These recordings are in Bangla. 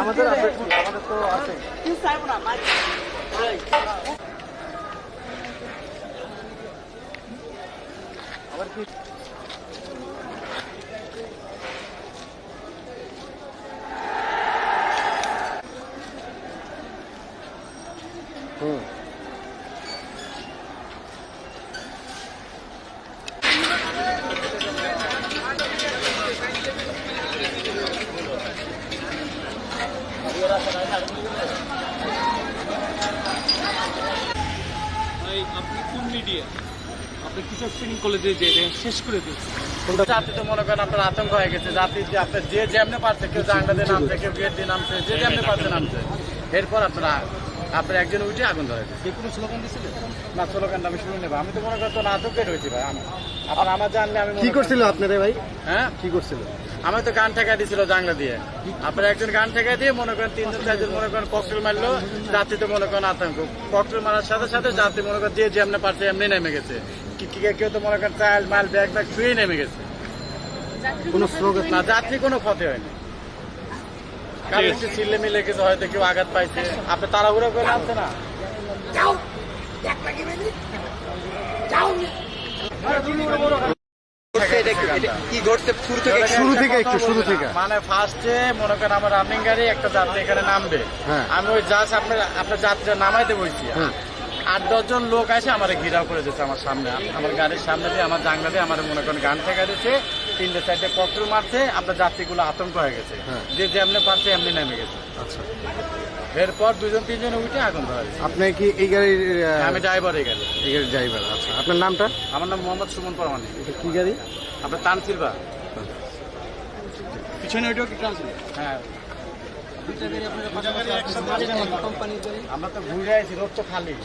আমাদের তো আছে। আবার কি আপনি কোন মিডিয়া আপনি কিসব ট্রেনিং কলেজে যে শেষ করে দিয়েছেন? জাতি তো মনে করেন আপনার আতঙ্ক হয়ে গেছে। জাতি যে আপনার যে যেমনি পারছে, কেউ জাংলা দিয়ে নামছে, কেউ গেট দিয়ে নামছে, যে যেমনি পারছে নামছে। এরপর আপনার একজন উঠে আগুন ধরে দিচ্ছে। যে কোনো স্লোগান দিয়েছিলেন না, স্লোগানটা আমি শুনে নেবো। আমি তো মনে করতো না আতঙ্কে রয়েছি ভাই। আপনার আমার জানলে আমি কি করছিল আপনারা ভাই? হ্যাঁ, কি করছিল? আমি তো গান ঠেকা দিয়েছিল জাংলা দিয়ে। আপনার একজন গান ঠেকা দিয়ে মনে করেন 3 জন 4 জন মনে করেন ককটেল মারলো। জাতি তো মনে করেন আতঙ্ক। ককটেল মারার সাথে সাথে জাতি মনে করেন যে যেমনি পারছে এমনি নেমে গেছে। কেউ তো মনে করেন চাল মাল ব্যাগ ছুঁয়ে নেমে গেছে। কোনো স্লোগান না, যাত্রী কোনো ক্ষতি হয়নি। কারণ একটু চিল্লে মিলে গেছে, হয়তো কেউ আঘাত পাইছে। আপনি তাড়াহুড়ো করে নামছে না। কি ঘটছে শুরু থেকে মানে ফার্স্টে মনে করেন আমার রানিং গাড়ি একটা যাত্রী এখানে নামবে। হ্যাঁ। আমি ওই জাস্ট আপনার যাত্রীরা নামাইতে বলছি। 8-10 জন লোক আসে আমার ঘিরাও করে দিচ্ছে আমার সামনে। আমার গাড়ির সামনে দিয়ে আমার জানলা দিয়ে আমার মনে করেন গান ঠেকা দিচ্ছে। 3-4টে ককটেল মারছে। আপনার যাত্রীগুলো আতঙ্ক হয়ে গেছে। যে যেমনি পারছে এমনি নেমে গেছে। আচ্ছা, এরপর 2-3 জন উঠে আগুন ধরে দিচ্ছে। আপনি কি এই গাড়ির আমি ড্রাইভার এই গাড়ি। এই গাড়ির ড্রাইভার? আচ্ছা, আপনার নামটা? আমার নাম মোহাম্মদ সুমন পরমানি। এটা কি গাড়ি? আপনার তানসিলভা। পিছনে ওইটাও কি ট্রান্সফার? হ্যাঁ, কোম্পানির গাড়ি আমরা তো ঘুরে আইছি, রোড তো খালি।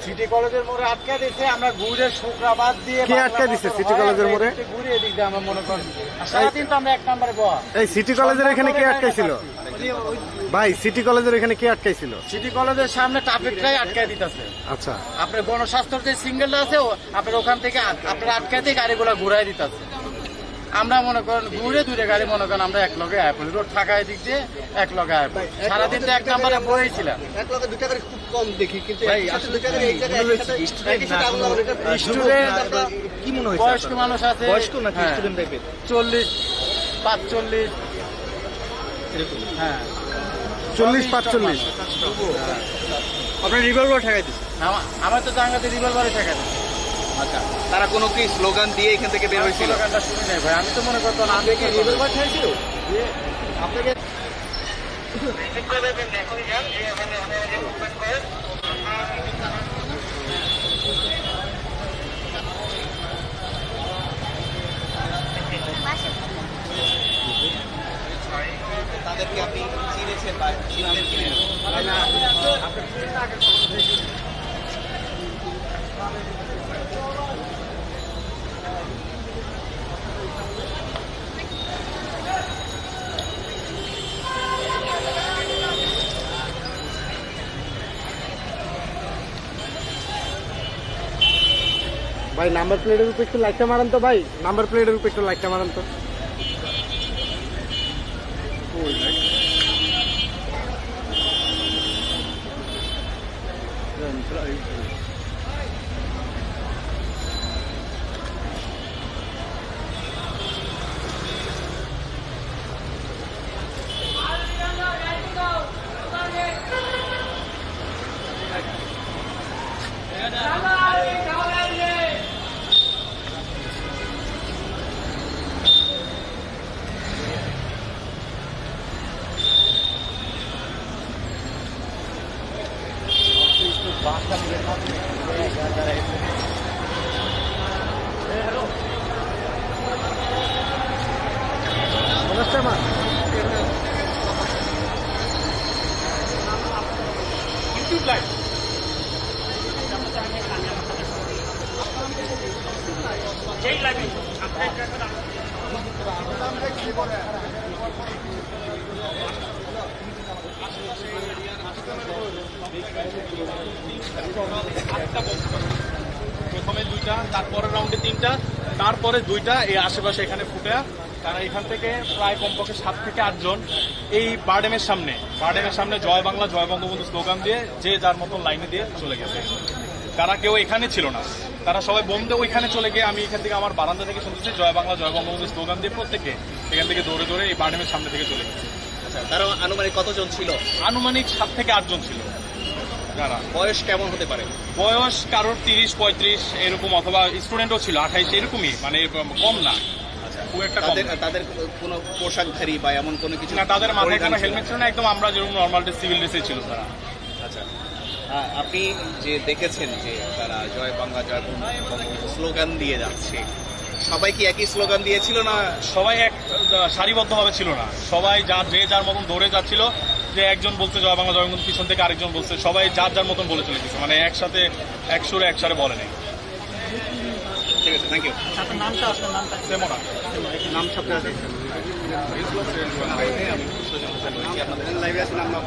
সিটি কলেজের মোড়ে আটকা দিচ্ছে। আমরা ঘুরে শুক্রাবাদ দিয়ে কে আটকা দিছে সিটি কলেজের মোড়ে? ঘুরে এদিক দিয়ে আমরা মনে করেন সারাদিন তো আমরা 1 নম্বরে বয়া। এই সিটি কলেজের এখানে কে আটকাইছিল ভাই? সিটি কলেজের এখানে কে আটকাইছিল? সিটি কলেজের সামনে ট্রাফিকটাই আটকায় দিতেছে। আচ্ছা, আপনার গণস্বাস্থ্যের যে সিঙ্গেলটা আছে আপনার ওখান থেকে আপনার আটকাতে গাড়িগুলো ঘুরাই দিতেছে। আমরা মনে করেন ঘুরে 2টা গাড়ি মনে করেন আমরা এক লগে আয় পড়ি। রোড থাকায় দিক দিয়ে এক লগে আয় পড়ি। সারাদিন তো 1 নম্বরে বয়েছিলাম। এক লগে 2টা গাড়ি খুব কম দেখি, কিন্তু স্টুডেন্ট কি মনে হয়? বয়স্ক মানুষ আছে, বয়স্ক নাকি স্টুডেন্ট টাইপের? 40-45 এরকম? হ্যাঁ, 40-45। আপনার রিভলভার ঠেকাই দিচ্ছে? আমার তো জাঙ্গাতে রিভলভারে ঠেকা দিচ্ছে। আচ্ছা, তারা কোনো কি স্লোগান দিয়ে এখান থেকে বের হয়েছিল? স্লোগানটা শুনি নাই ভাই। আমি তো মনে করতো না আমি কি রিভলভার ঠেকাইছিল আপনাকে। তাদেরকে আপনি চিনেছেন বা চিনতেন কিনা? ভাই নাম্বার প্লেটের উপর একটু লাইটটা মারান তো ভাই। নাম্বার প্লেটের উপর একটু লাইটটা মারান তো। প্রথমে 2টা, তারপরের রাউন্ডে 3টা, তারপরে দুইটা এই আশেপাশে এখানে ফুটে, তারা এখান থেকে প্রায় কমপক্ষে 7 থেকে 8 জন এই বারডেমের সামনে জয় বাংলা জয় বঙ্গবন্ধু স্লোগান দিয়ে যে যার মতন লাইনে দিয়ে চলে গেছে। তারা কেউ এখানে ছিল না, তারা সবাই বোমদে ওইখানে চলে গিয়ে আমি এখান থেকে আমার বারান্দা থেকে শুনতেছি জয় বাংলা জয় বঙ্গবন্ধু স্লোগান দিয়ে প্রত্যেকে এখান থেকে দৌড়ে দৌড়ে এই বারডেমের সামনে থেকে চলে গেছে। আচ্ছা, তারা আনুমানিক কতজন ছিল? আনুমানিক 7 থেকে 8 জন ছিল। যারা বয়স কেমন হতে পারে? বয়স কারোর 30-35 এরকম, অথবা স্টুডেন্টও ছিল 28 এরকমই, মানে কম না, খুব একটা কম না। তাদের কোনো পোশাকধারী বা এমন কোনো কিছু না, তাদের মাথায় পরিধান কোনো ছিল? হেলমেট ছিল না, একদম আমরা যেরকম নর্মাল সিভিল ড্রেসে ছিল তারা। আচ্ছা, আপনি যে দেখেছেন যে তারা জয় বাংলা জয় বঙ্গবন্ধু স্লোগান দিয়ে যাচ্ছে, সবাই কি একই স্লোগান দিয়েছিল না? সবাই এক সারিবদ্ধভাবে ছিল না, সবাই যে যার মতন দৌড়ে যাচ্ছিল। যে একজন বলছে জয় বাংলা জয় বঙ্গবন্ধু, পিছন থেকে আরেকজন বলছে, সবাই যার যার মতন বলে চলে গেছে, মানে একসাথে একসাথে বলে নেই। ঠিক আছে, থ্যাংক ইউ। সেমনা নাম সাথে আছে আপনাদের লাইভে আছেন আমরা